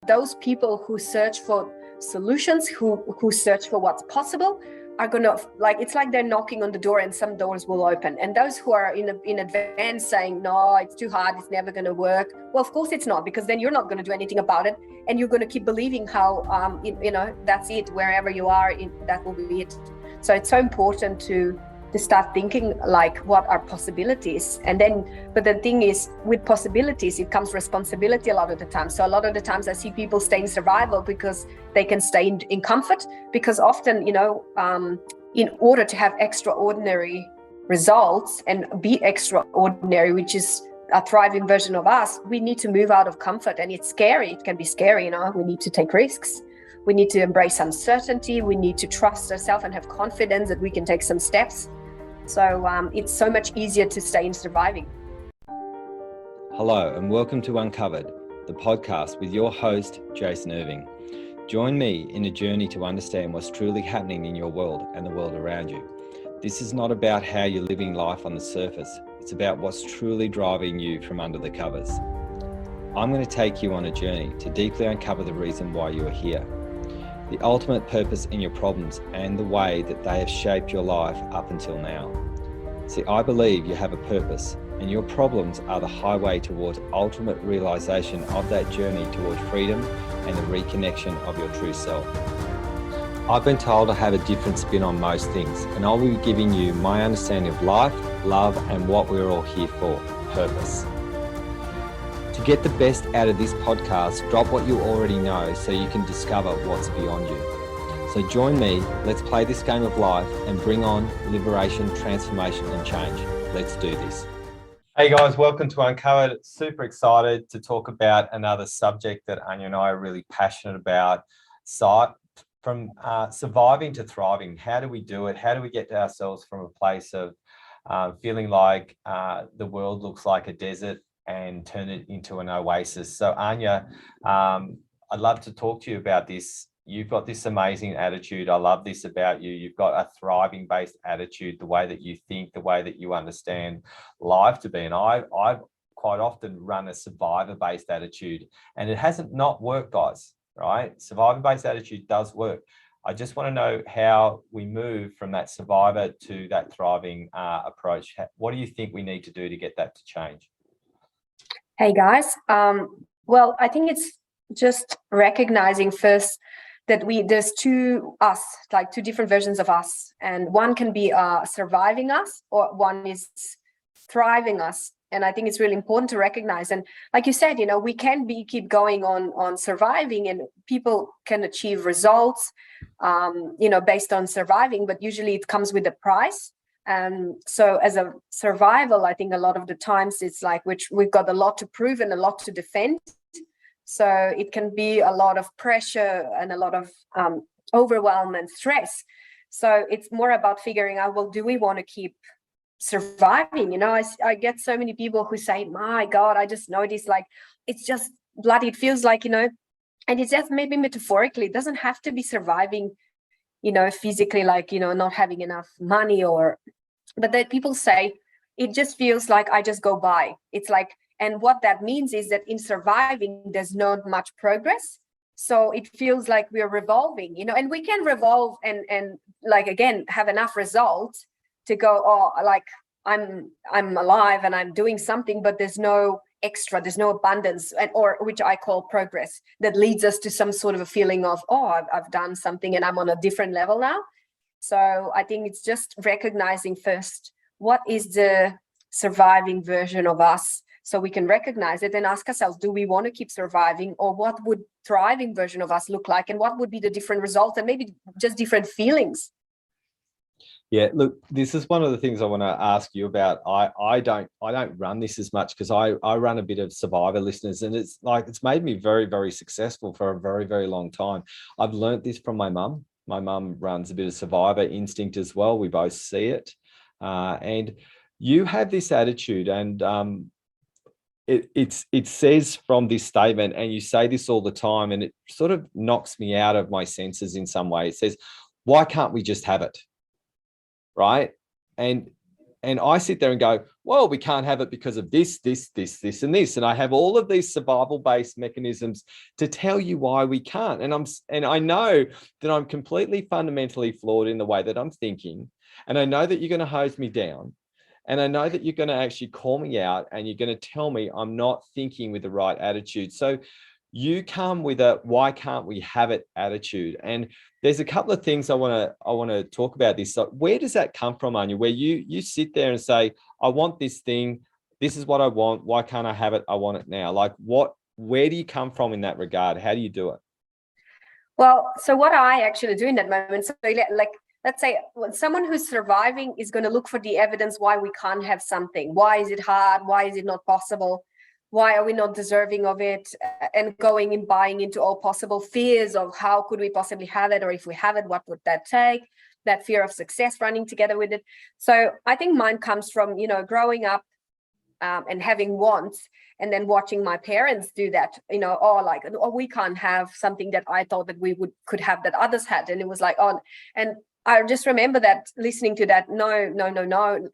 Those people who search for solutions, who search for what's possible, are gonna, like, it's like they're knocking on the door and some doors will open. And those who are in advance saying, no, it's too hard, it's never gonna work. Well, of course it's not, because then you're not gonna do anything about it, and you're gonna keep believing how that's it, wherever you are, that will be it. So it's so important to start thinking, like, what are possibilities? And then, but the thing is, with possibilities, it comes responsibility a lot of the time. So a lot of the times I see people stay in survival because they can stay in comfort, because often, in order to have extraordinary results and be extraordinary, which is a thriving version of us, we need to move out of comfort. And it's scary. It can be scary, we need to take risks. We need to embrace uncertainty. We need to trust ourselves and have confidence that we can take some steps. So it's so much easier to stay in surviving. Hello and welcome to Uncovered, the podcast with your host, Jason Irving. Join me in a journey to understand what's truly happening in your world and the world around you. This is not about how you're living life on the surface. It's about what's truly driving you from under the covers. I'm going to take you on a journey to deeply uncover the reason why you are here, the ultimate purpose in your problems, and the way that they have shaped your life up until now. See, I believe you have a purpose, and your problems are the highway towards ultimate realization of that journey towards freedom and the reconnection of your true self. I've been told I have a different spin on most things, and I'll be giving you my understanding of life, love, and what we're all here for, purpose. To get the best out of this podcast, drop what you already know so you can discover what's beyond you. So join me, let's play this game of life and bring on liberation, transformation, and change. Let's do this. Hey guys, welcome to Uncovered. Super excited to talk about another subject that Anja and I are really passionate about. From surviving to thriving. How do we do it? How do we get ourselves from a place of feeling like the world looks like a desert and turn it into an oasis? So Anja, I'd love to talk to you about this. You've got this amazing attitude. I love this about you. You've got a thriving based attitude, the way that you think, the way that you understand life to be. And I've quite often run a survivor based attitude, and it hasn't not worked, guys, right? Survivor based attitude does work. I just want to know how we move from that survivor to that thriving approach. What do you think we need to do to get that to change? Hey guys, well, I think it's just recognizing first that there's two different versions of us, and one can be surviving us, or one is thriving us. And I think it's really important to recognize. And like you said, we can keep going on surviving, and people can achieve results, based on surviving, but usually it comes with a price. So as a survival, I think a lot of the times it's like, we've got a lot to prove and a lot to defend. So it can be a lot of pressure and a lot of overwhelm and stress. So it's more about figuring out, well, do we want to keep surviving? I get so many people who say, my God, I just noticed, like, it's just bloody, it feels like, and it's just maybe metaphorically, it doesn't have to be surviving, physically, like, not having enough money, but that people say, it just feels like I just go by. It's like, and what that means is that in surviving, there's not much progress. So it feels like we're revolving, and we can revolve and like, again, have enough results to go, oh, like I'm alive and I'm doing something, but there's no extra, there's no abundance, or which I call progress, that leads us to some sort of a feeling of, oh, I've done something and I'm on a different level now. So I think it's just recognizing first, what is the surviving version of us, so we can recognize it and ask ourselves, do we want to keep surviving, or what would thriving version of us look like, and what would be the different results, and maybe just different feelings. Yeah, look, this is one of the things I want to ask you about. I don't run this as much, because I run a bit of survivor listeners, and it's made me very, very successful for a very, very long time. I've learned this from my mum. My mum runs a bit of survivor instinct as well. We both see it. And you have this attitude, and it says from this statement, and you say this all the time, and it sort of knocks me out of my senses in some way. It says, why can't we just have it? Right? And I sit there and go, well, we can't have it because of this, and this. And I have all of these survival-based mechanisms to tell you why we can't. And I know that I'm completely fundamentally flawed in the way that I'm thinking. And I know that you're going to hose me down. And I know that you're going to actually call me out and you're going to tell me I'm not thinking with the right attitude. So you come with a why can't we have it attitude. And there's a couple of things I want to talk about this. So where does that come from, Anja? Where you sit there and say, I want this thing. This is what I want. Why can't I have it? I want it now. Like where do you come from in that regard? How do you do it? Well, so what I actually do in that moment, so like, let's say someone who's surviving is going to look for the evidence why we can't have something. Why is it hard? Why is it not possible? Why are we not deserving of it? And going and buying into all possible fears of how could we possibly have it? Or if we have it, what would that take? That fear of success running together with it. So I think mine comes from, growing up and having wants, and then watching my parents do that, we can't have something that I thought that we could have that others had. And it was like, and I just remember that, listening to that, no,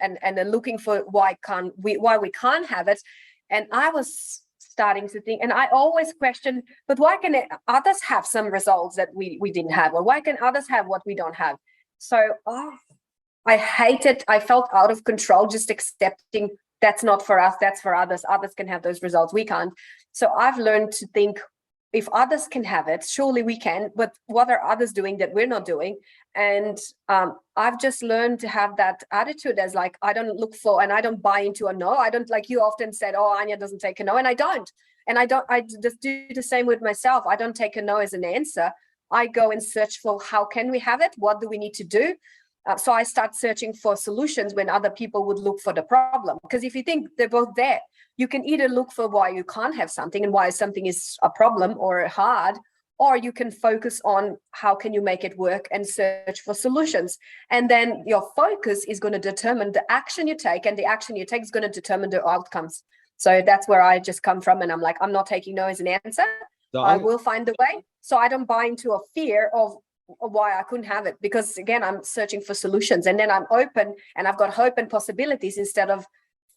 and then looking for why we can't have it. And I was starting to think, and I always question, but why can others have some results that we didn't have? Or why can others have what we don't have? So I hated, I felt out of control, just accepting that's not for us, that's for others. Others can have those results, we can't. So I've learned to think, if others can have it, surely we can, but what are others doing that we're not doing? And I've just learned to have that attitude as like, I don't look for, and I don't buy into a no. I don't, like you often said, oh, Anja doesn't take a no, and I don't. And I just do the same with myself. I don't take a no as an answer. I go and search for how can we have it? What do we need to do? So I start searching for solutions when other people would look for the problem. Because if you think they're both there, you can either look for why you can't have something and why something is a problem or hard, or you can focus on how can you make it work and search for solutions. And then your focus is going to determine the action you take, and the action you take is going to determine the outcomes. So that's where I just come from. And I'm like, I'm not taking no as an answer. So I will find a way. So I don't buy into a fear of why I couldn't have it, because again, I'm searching for solutions, and then I'm open and I've got hope and possibilities instead of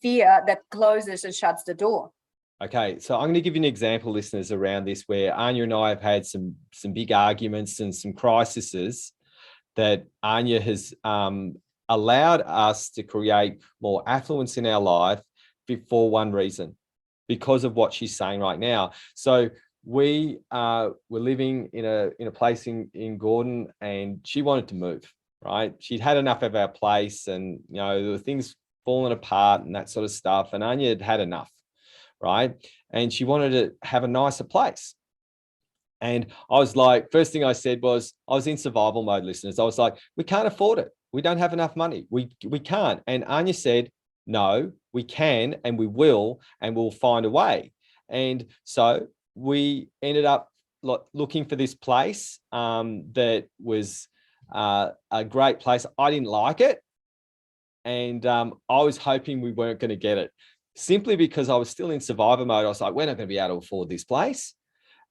fear that closes and shuts the door. Okay, so I'm going to give you an example, listeners, around this, where Anja and I have had some big arguments and some crises that Anja has allowed us to create more affluence in our life for one reason, because of what she's saying right now. So we were living in a place in Gordon, and she wanted to move, right? She'd had enough of our place, and there were things falling apart and that sort of stuff, and Anja had had enough, right? And she wanted to have a nicer place. And I was like, first thing I said was, I was in survival mode, listeners. I was like, we can't afford it. We don't have enough money. We can't. And Anja said, no, we can, and we will, and we'll find a way. And so we ended up looking for this place that was a great place. I didn't like it. And I was hoping we weren't going to get it, simply because I was still in survivor mode. I was like, we're not going to be able to afford this place.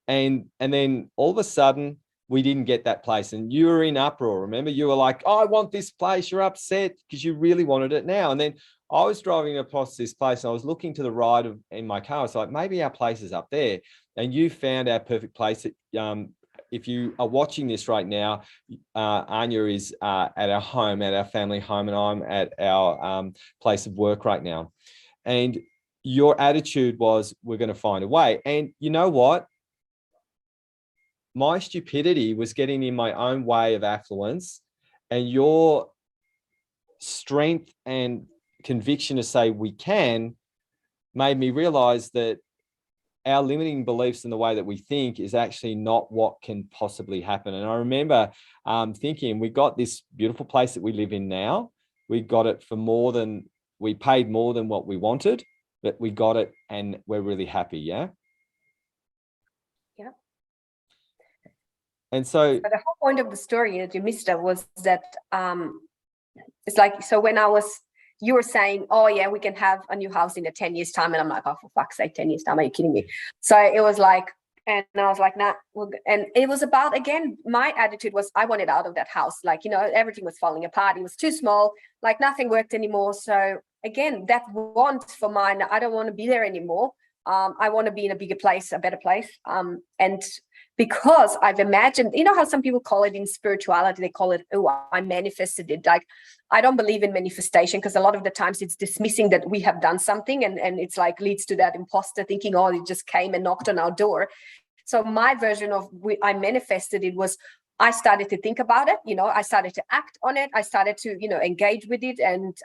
And then all of a sudden, we didn't get that place. And you were in uproar. Remember, you were like, oh, I want this place. You're upset because you really wanted it now. And then I was driving across this place, and I was looking to the right in my car. I was like, maybe our place is up there. And you found our perfect place. If you are watching this right now, Anja is at our home, at our family home, and I'm at our place of work right now. And your attitude was, we're going to find a way. And you know what? My stupidity was getting in my own way of affluence, and your strength and conviction to say we can made me realize that our limiting beliefs in the way that we think is actually not what can possibly happen. And I remember thinking, we got this beautiful place that we live in now. We got it for we paid more than what we wanted, but we got it, and we're really happy. Yeah. Yeah. And so the whole point of the story that you missed was that it's like, so when you were saying, oh yeah, we can have a new house in 10 years time. And I'm like, oh, for fuck's sake, 10 years time, are you kidding me? So it was like, and I was like, nah. And it was about, again, my attitude was, I wanted out of that house. Like, everything was falling apart. It was too small, like nothing worked anymore. So again, that want for mine, I don't want to be there anymore. I want to be in a bigger place, a better place. And because I've imagined, you know how some people call it in spirituality, they call it, oh, I manifested it. Like, I don't believe in manifestation, because a lot of the times it's dismissing that we have done something, and it's like leads to that imposter thinking, oh, it just came and knocked on our door. So my version of I manifested it was, I started to think about it, I started to act on it. I started to, engage with it. And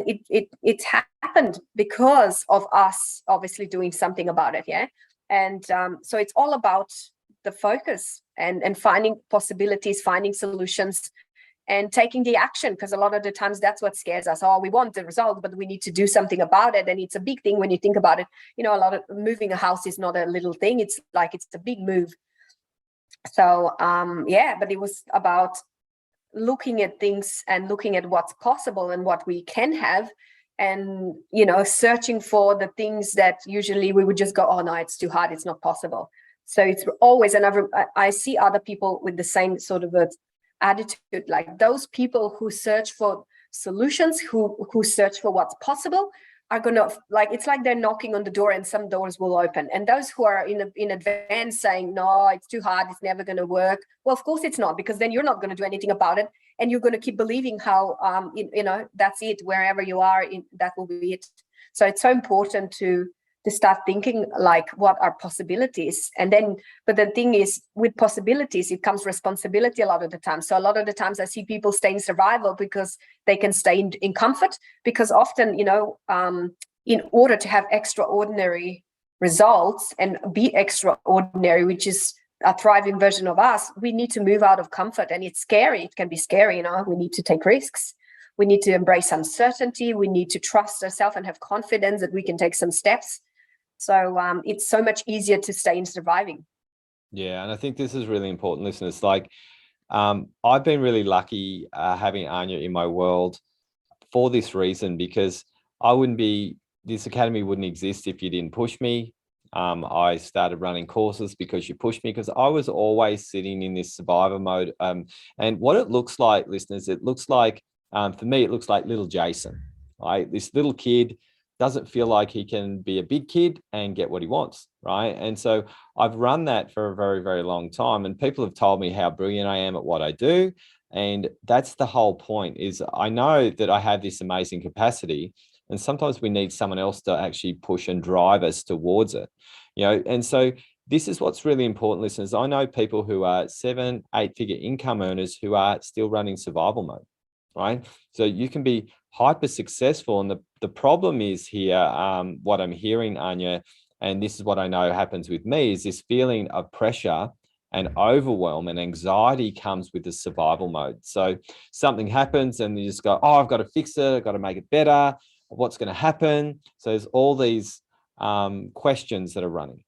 it happened because of us obviously doing something about it. Yeah. And so it's all about the focus and finding possibilities, finding solutions, and taking the action, because a lot of the times that's what scares us. Oh, we want the result, but we need to do something about it. And it's a big thing when you think about it. A lot of moving a house is not a little thing. It's a big move. So but it was about looking at things and looking at what's possible and what we can have, and searching for the things that usually we would just go, oh no, it's too hard, it's not possible. So it's always, and I see other people with the same sort of attitude, like those people who search for solutions, who search for what's possible, are gonna, like, it's like they're knocking on the door and some doors will open. And those who are in advance saying, no, it's too hard, it's never going to work, well, of course it's not, because then you're not going to do anything about it, and you're going to keep believing how that's it, wherever you are, that will be it. So it's so important to start thinking like, what are possibilities? And then, but the thing is, with possibilities, it comes responsibility a lot of the time. So a lot of the times I see people stay in survival because they can stay in comfort, because often, in order to have extraordinary results and be extraordinary, which is a thriving version of us, we need to move out of comfort. And it's scary. It can be scary, we need to take risks. We need to embrace uncertainty. We need to trust ourselves and have confidence that we can take some steps. So it's so much easier to stay in surviving. Yeah, and I think this is really important, listeners. Like, I've been really lucky having Anja in my world for this reason, because this academy wouldn't exist if you didn't push me. I started running courses because you pushed me, because I was always sitting in this survivor mode. And what it looks like, listeners, it looks like, for me, it looks like little Jason, right? This little kid doesn't feel like he can be a big kid and get what he wants, right? And so I've run that for a very, very long time, and people have told me how brilliant I am at what I do. And that's the whole point, is I know that I have this amazing capacity, and sometimes we need someone else to actually push and drive us towards it, and so this is what's really important, listeners. I know people who are 7, 8-figure income earners who are still running survival mode, right? So you can be hyper successful. And the problem is here, what I'm hearing, Anja, and this is what I know happens with me, is this feeling of pressure and overwhelm and anxiety comes with the survival mode. So something happens and you just go, oh, I've got to fix it. I've got to make it better. What's going to happen? So there's all these questions that are running.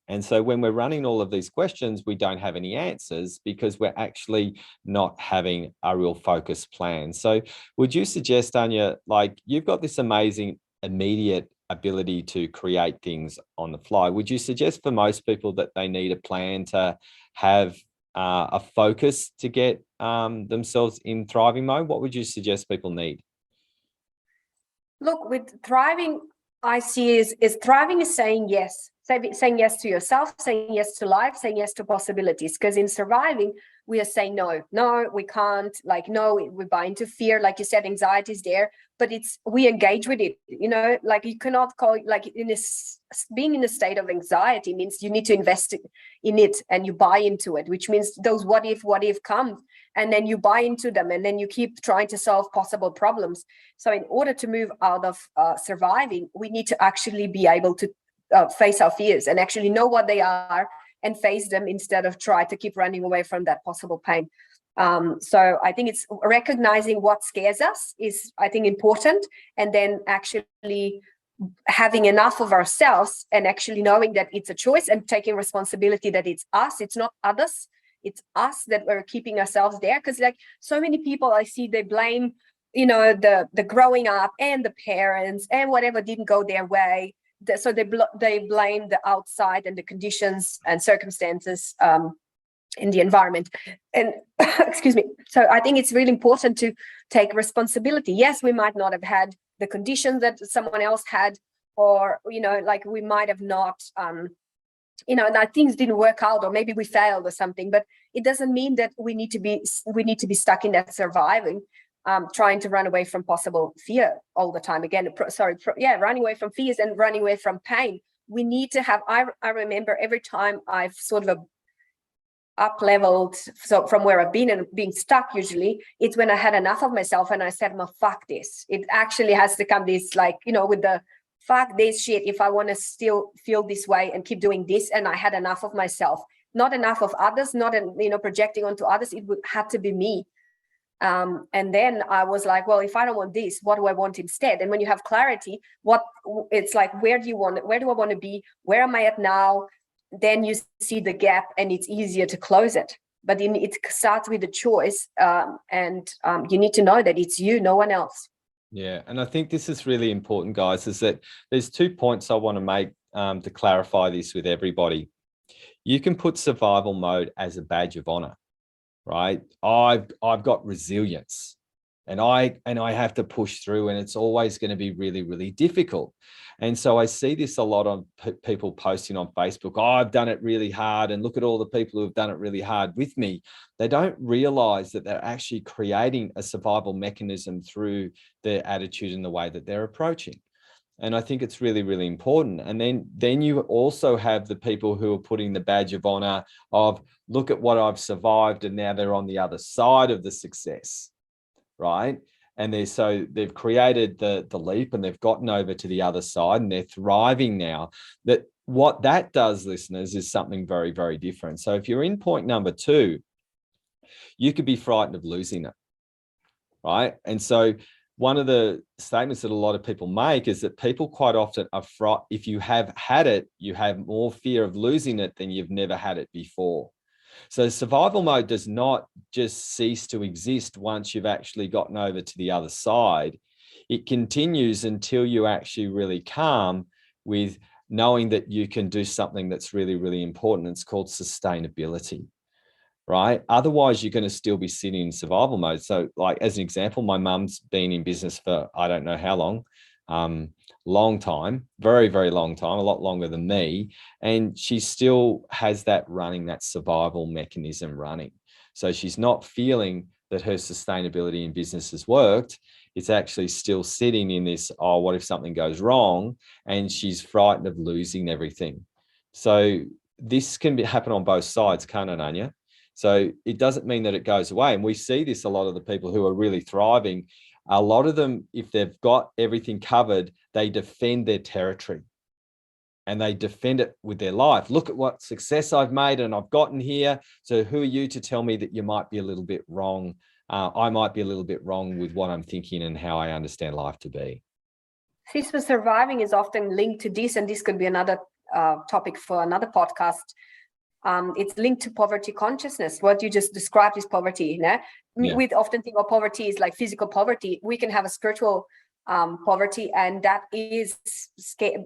And so when we're running all of these questions, we don't have any answers, because we're actually not having a real focused plan. So would you suggest, Anja, like, you've got this amazing immediate ability to create things on the fly. Would you suggest for most people that they need a plan to have a focus to get themselves in thriving mode? What would you suggest people need? Look, with thriving, I see is thriving is saying yes. Saying yes to yourself, saying yes to life, saying yes to possibilities. Because in surviving, we are saying no, we can't, like, no, we buy into fear. Like you said, anxiety is there, but we engage with it, like you cannot call, like, being in a state of anxiety means you need to invest in it and you buy into it, which means those what if come, and then you buy into them, and then you keep trying to solve possible problems. So in order to move out of surviving, we need to actually be able to face our fears and actually know what they are and face them, instead of try to keep running away from that possible pain. So I think it's recognizing what scares us is, I think, important, and then actually having enough of ourselves and actually knowing that it's a choice and taking responsibility that it's us, it's not others, it's us that we're keeping ourselves there. Because like so many people I see, they blame the growing up and the parents and whatever didn't go their way. So they blame the outside and the conditions and circumstances in the environment. And excuse me. So I think it's really important to take responsibility. Yes, we might not have had the conditions that someone else had, or, like we might have not, that things didn't work out, or maybe we failed or something, but it doesn't mean that we need to be stuck in that surviving, trying to run away from possible fear all the time. Again, running away from fears and running away from pain. We need to have, I remember every time I've sort of up leveled, so from where I've been and being stuck, usually it's when I had enough of myself and I said, well, fuck this. It actually has to come this, like, with the fuck this shit. If I want to still feel this way and keep doing this, and I had enough of myself, not enough of others, not projecting onto others, it would had to be me. And then I was like, well, if I don't want this, what do I want instead? And when you have clarity, it's like, where do I want to be? Where am I at now? Then you see the gap and it's easier to close it. But it starts with a choice, and you need to know that it's you, no one else. Yeah, and I think this is really important, guys, is that there's 2 points I want to make to clarify this with everybody. You can put survival mode as a badge of honor, right? I've got resilience, and I have to push through, and it's always going to be really, really difficult. And so I see this a lot on people posting on Facebook, oh, I've done it really hard, and look at all the people who have done it really hard with me. They don't realize that they're actually creating a survival mechanism through their attitude and the way that they're approaching. And I think it's really, really important. And then you also have the people who are putting the badge of honor of, look at what I've survived, and now they're on the other side of the success, right? And they've created the leap, and they've gotten over to the other side, and they're thriving now. That what that does, listeners, is something very, very different. So if you're in point number 2, you could be frightened of losing it, right? And so one of the statements that a lot of people make is that people quite often are frightened. If you have had it, you have more fear of losing it than you've never had it before. So survival mode does not just cease to exist once you've actually gotten over to the other side. It continues until you actually really calm with knowing that you can do something that's really, really important. It's called sustainability, right? Otherwise, you're going to still be sitting in survival mode. So, like, as an example, my mum's been in business for, I don't know how long, long time, very, very long time, a lot longer than me. And she still has that running, that survival mechanism running. So she's not feeling that her sustainability in business has worked. It's actually still sitting in this, oh, what if something goes wrong? And she's frightened of losing everything. So this can happen on both sides, can't it, Anja? So it doesn't mean that it goes away. And we see this, a lot of the people who are really thriving, a lot of them, if they've got everything covered, they defend their territory, and they defend it with their life. Look at what success I've made, and I've gotten here. So who are you to tell me that you might be a little bit wrong? I might be a little bit wrong with what I'm thinking and how I understand life to be. This for surviving is often linked to this, and this could be another topic for another podcast. It's linked to poverty consciousness. What you just described is poverty. Yeah. We often think of poverty is like physical poverty. We can have a spiritual poverty, and that is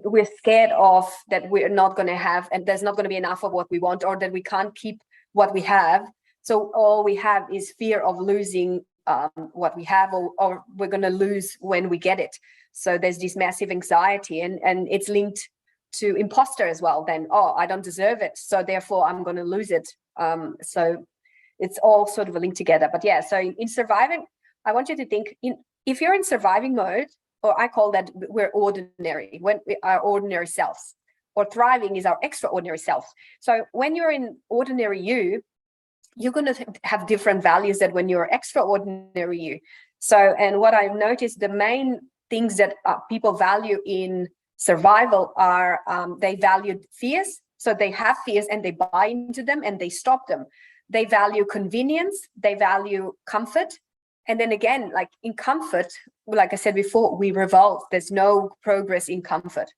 we're scared of that we're not going to have, and there's not going to be enough of what we want, or that we can't keep what we have. So all we have is fear of losing what we have, or we're going to lose when we get it. So there's this massive anxiety, and it's linked to imposter as well. Then, oh, I don't deserve it, so therefore I'm going to lose it. So it's all sort of linked together. But yeah, so in surviving, I want you to think, if you're in surviving mode, or I call that we're ordinary, when we are ordinary selves, or thriving is our extraordinary self. So when you're in ordinary you're going to have different values than when you're extraordinary you. So, and what I've noticed, the main things that people value in survival are they value fears. So they have fears and they buy into them and they stop them. They value convenience, they value comfort. And then again, like in comfort, like I said before, we revolt. There's no progress in comfort.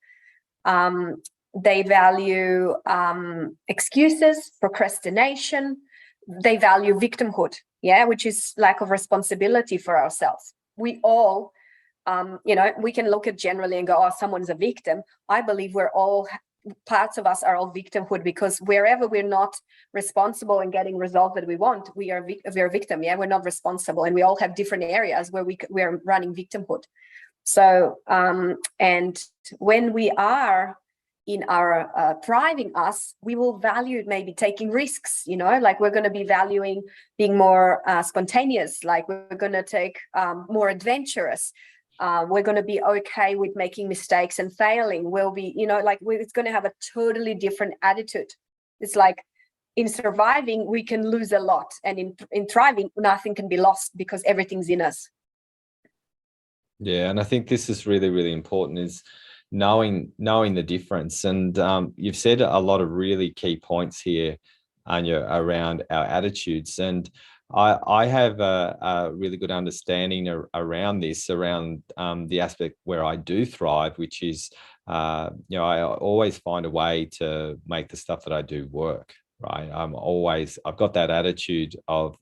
They value excuses, procrastination. They value victimhood, which is lack of responsibility for ourselves. We all, we can look at generally and go, oh, someone's a victim. I believe we're all parts of us are all victimhood, because wherever we're not responsible and getting results that we want, we're a victim. Yeah, we're not responsible, and we all have different areas where we're running victimhood. So and when we are in our thriving us, we will value maybe taking risks, like we're going to be valuing being more spontaneous, like we're going to take more adventurous. We're going to be okay with making mistakes and failing. We'll be, it's going to have a totally different attitude. It's like in surviving, we can lose a lot. And in thriving, nothing can be lost because everything's in us. Yeah, and I think this is really, really important, is knowing the difference. And you've said a lot of really key points here, Anja, around our attitudes. And I have a really good understanding around this, around the aspect where I do thrive, which is, I always find a way to make the stuff that I do work. Right. I've got that attitude of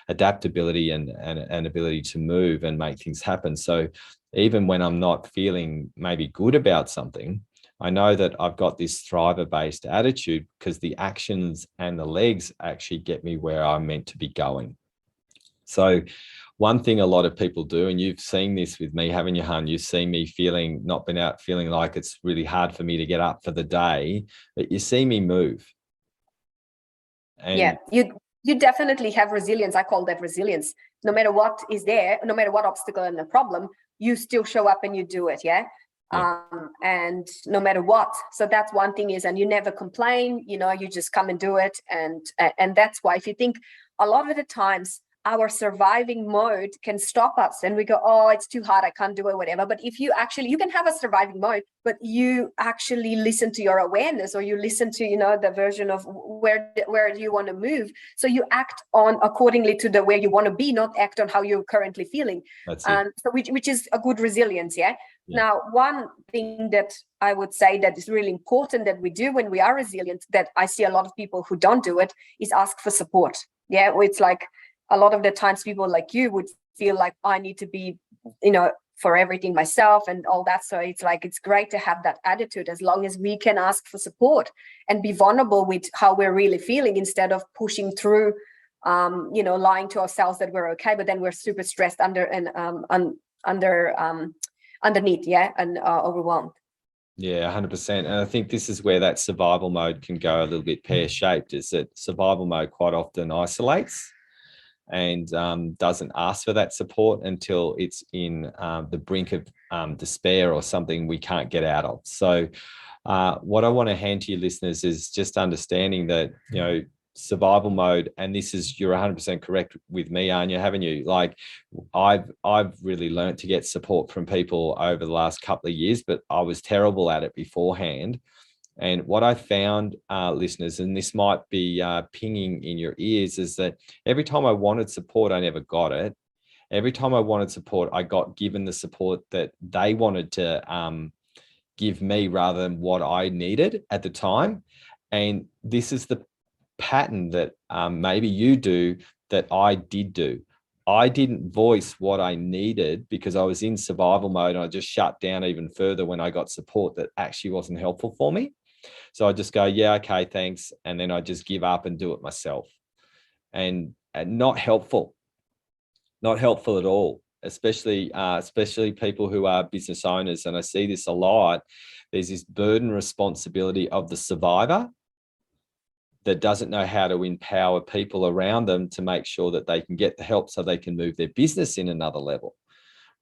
adaptability and ability to move and make things happen. So even when I'm not feeling maybe good about something, I know that I've got this thriver-based attitude, because the actions and the legs actually get me where I'm meant to be going. So one thing a lot of people do, and you've seen this with me, haven't you, hun? You've seen me feeling like it's really hard for me to get up for the day, but you see me move. And yeah, you definitely have resilience. I call that resilience. No matter what is there, no matter what obstacle and the problem, you still show up and you do it. Yeah. And no matter what. So that's one thing is, and you never complain, you just come and do it. And that's why, if you think, a lot of the times our surviving mode can stop us and we go, oh, it's too hard, I can't do it, whatever. But if you can have a surviving mode, but you actually listen to your awareness, or you listen to, the version of where do you want to move. So you act on accordingly to the where you want to be, not act on how you're currently feeling. So which is a good resilience. Yeah. Now, one thing that I would say that is really important that we do when we are resilient, that I see a lot of people who don't do it, is ask for support. Yeah. It's like, a lot of the times people like you would feel like, I need to be, for everything myself and all that. So it's like, it's great to have that attitude, as long as we can ask for support and be vulnerable with how we're really feeling, instead of pushing through, lying to ourselves that we're okay, but then we're super stressed underneath, yeah, and overwhelmed. Yeah, 100%. And I think this is where that survival mode can go a little bit pear-shaped, is that survival mode quite often isolates and doesn't ask for that support until it's in the brink of despair or something we can't get out of. So what I want to hand to you listeners is just understanding that, survival mode, and this is, you're 100% correct with me, Anja, haven't you? Like, I've really learned to get support from people over the last couple of years, but I was terrible at it beforehand. And what I found, listeners, and this might be pinging in your ears, is that every time I wanted support, I never got it. Every time I wanted support, I got given the support that they wanted to give me rather than what I needed at the time. And this is the pattern that maybe you do, that I did do. I didn't voice what I needed because I was in survival mode, and I just shut down even further when I got support that actually wasn't helpful for me. So I just go, yeah, okay, thanks. And then I just give up and do it myself. And not helpful at all, especially people who are business owners. And I see this a lot. There's this burden responsibility of the survivor that doesn't know how to empower people around them to make sure that they can get the help so they can move their business in another level.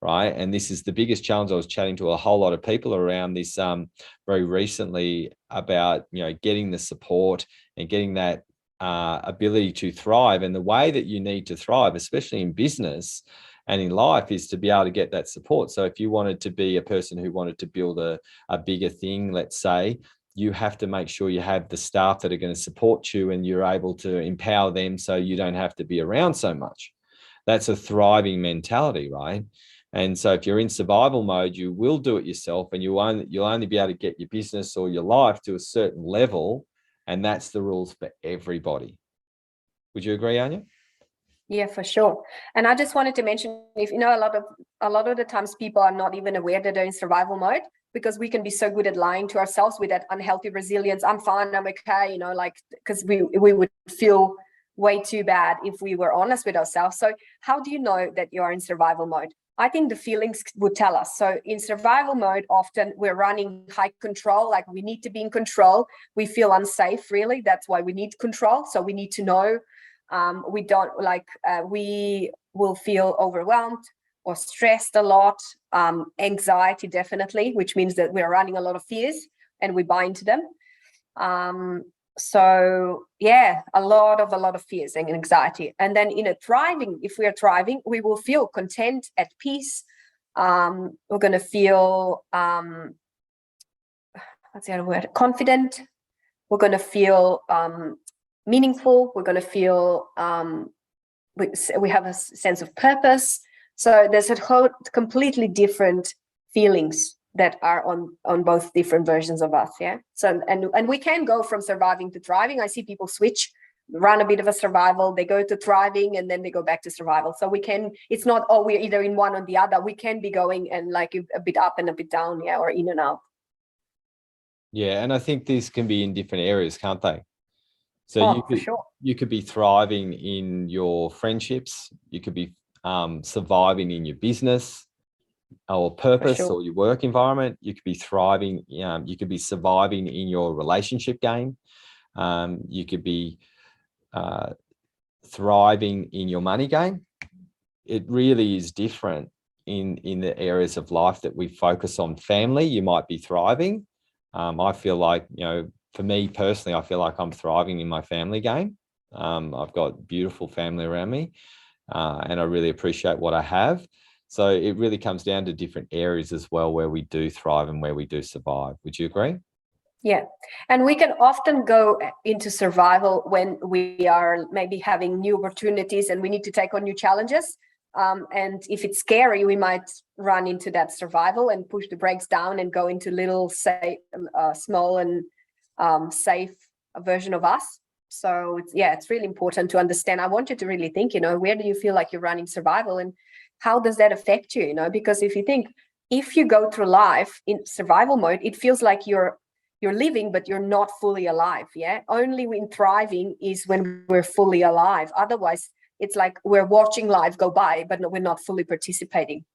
Right. And this is the biggest challenge. I was chatting to a whole lot of people around this very recently about, getting the support and getting that ability to thrive. And the way that you need to thrive, especially in business and in life, is to be able to get that support. So if you wanted to be a person who wanted to build a bigger thing, let's say, you have to make sure you have the staff that are going to support you and you're able to empower them so you don't have to be around so much. That's a thriving mentality, right? And so if you're in survival mode, you will do it yourself, and you'll only be able to get your business or your life to a certain level. And that's the rules for everybody. Would you agree, Anja? Yeah, for sure. And I just wanted to mention, if a lot of the times people are not even aware that they're in survival mode. because we can be so good at lying to ourselves with that unhealthy resilience. I'm fine, I'm okay, you know, like, because we would feel way too bad if we were honest with ourselves. So how do you know that you are in survival mode? I think the feelings would tell us. So in survival mode, often we're running high control, like we need to be in control. We feel unsafe, really. That's why we need control. So we need to know. We don't like, we will feel overwhelmed or stressed a lot, anxiety, definitely, which means that we're running a lot of fears and we buy into them. So yeah, a lot of fears and anxiety. And then in a thriving, if we are thriving, we will feel content, at peace. We're going to feel, what's the other word? Confident. We're going to feel meaningful. We're going to feel, we have a sense of purpose. So there's a whole completely different feelings that are on both different versions of us. Yeah. So and we can go from surviving to thriving. I see people switch, run a bit of a survival, they go to thriving, and then they go back to survival. So we can, it's not, oh, we're either in one or the other. We can be going and like a bit up and a bit down, yeah, or in and out. Yeah, and I think these can be in different areas, can't they? So for sure. You could be thriving in your friendships, you could be surviving in your business or purpose, sure. or your work environment. You could be thriving, you could be surviving in your relationship game. You could be thriving in your money game. It really is different in the areas of life that we focus on. Family, you might be thriving. I feel like, you know, for me personally, I feel like I'm thriving in my family game. I've got beautiful family around me, and I really appreciate what I have. So it really comes down to different areas as well, where we do thrive and where we do survive. Would you agree? Yeah. And we can often go into survival when we are maybe having new opportunities and we need to take on new challenges. And if it's scary, we might run into that survival and push the brakes down and go into little, say, small and safe version of us. So it's really important to understand. I want you to really think, you know, where do you feel like you're running survival, and how does that affect you? You know, because if you think, if you go through life in survival mode, it feels like you're living, but you're not fully alive. Yeah. Only in thriving is when we're fully alive. Otherwise, it's like we're watching life go by, but we're not fully participating.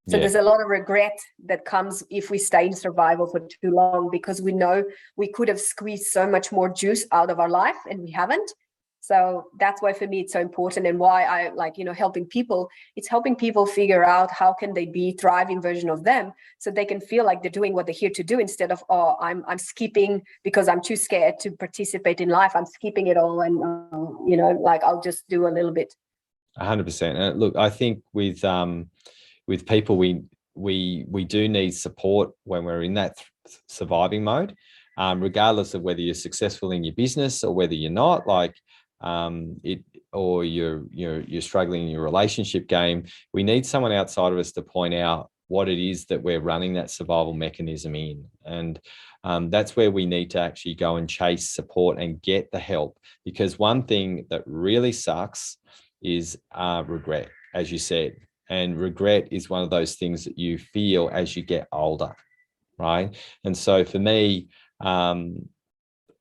So there's a lot of regret that comes if we stay in survival for too long, because we know we could have squeezed so much more juice out of our life and we haven't. So that's why for me it's so important, and why I like, you know, helping people. It's helping people figure out how can they be thriving version of them, so they can feel like they're doing what they're here to do, instead of, oh, I'm skipping because I'm too scared to participate in life. I'm skipping it all, and you know, like I'll just do a little bit. 100%. And look, I think with people, we do need support when we're in that surviving mode, regardless of whether you're successful in your business or whether you're not. Like or you're struggling in your relationship game. We need someone outside of us to point out what it is that we're running that survival mechanism in, and that's where we need to actually go and chase support and get the help. Because one thing that really sucks is regret, as you said. And regret is one of those things that you feel as you get older, right? And so for me,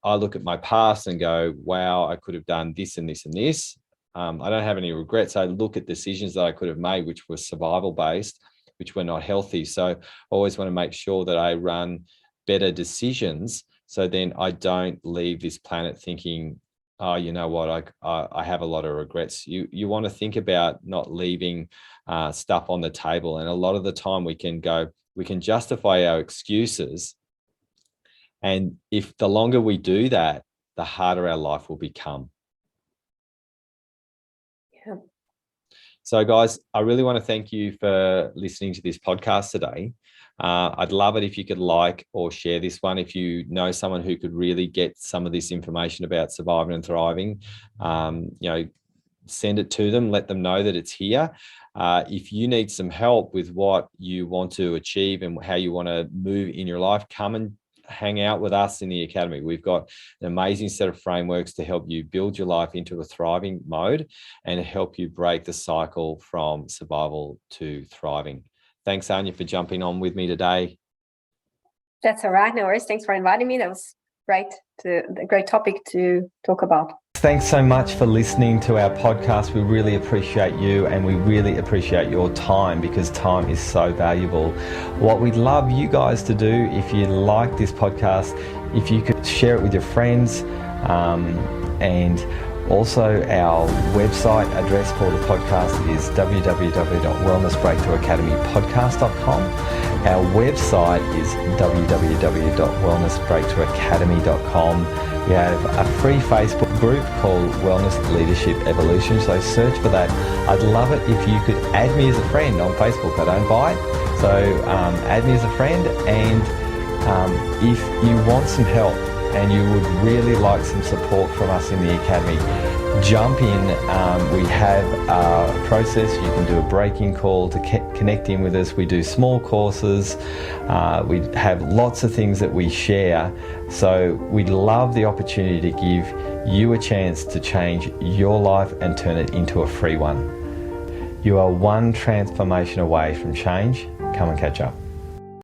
I look at my past and go, wow, I could have done this and this and this. I don't have any regrets. I look at decisions that I could have made, which were survival based, which were not healthy. So I always want to make sure that I run better decisions, so then I don't leave this planet thinking, oh, you know what, I have a lot of regrets. You want to think about not leaving stuff on the table. And a lot of the time we can justify our excuses. And if the longer we do that, the harder our life will become. Yeah. So guys, I really want to thank you for listening to this podcast today. I'd love it if you could like or share this one. If you know someone who could really get some of this information about surviving and thriving, you know, send it to them, let them know that it's here. If you need some help with what you want to achieve and how you want to move in your life, come and hang out with us in the Academy. We've got an amazing set of frameworks to help you build your life into a thriving mode and help you break the cycle from survival to thriving. Thanks, Anja, for jumping on with me today. That's all right. No worries. Thanks for inviting me. That was great. A great topic to talk about. Thanks so much for listening to our podcast. We really appreciate you, and we really appreciate your time, because time is so valuable. What we'd love you guys to do, if you like this podcast, if you could share it with your friends, and also our website address for the podcast is www.wellnessbreakthroughacademypodcast.com. Our website is www.wellnessbreakthroughacademy.com. We have a free Facebook group called Wellness Leadership Evolution, so search for that. I'd love it if you could add me as a friend on Facebook. I don't bite, so add me as a friend. And if you want some help and you would really like some support from us in the Academy, jump in. We have a process. You can do a break-in call to connect in with us. We do small courses. We have lots of things that we share. So we'd love the opportunity to give you a chance to change your life and turn it into a free one. You are one transformation away from change. Come and catch up.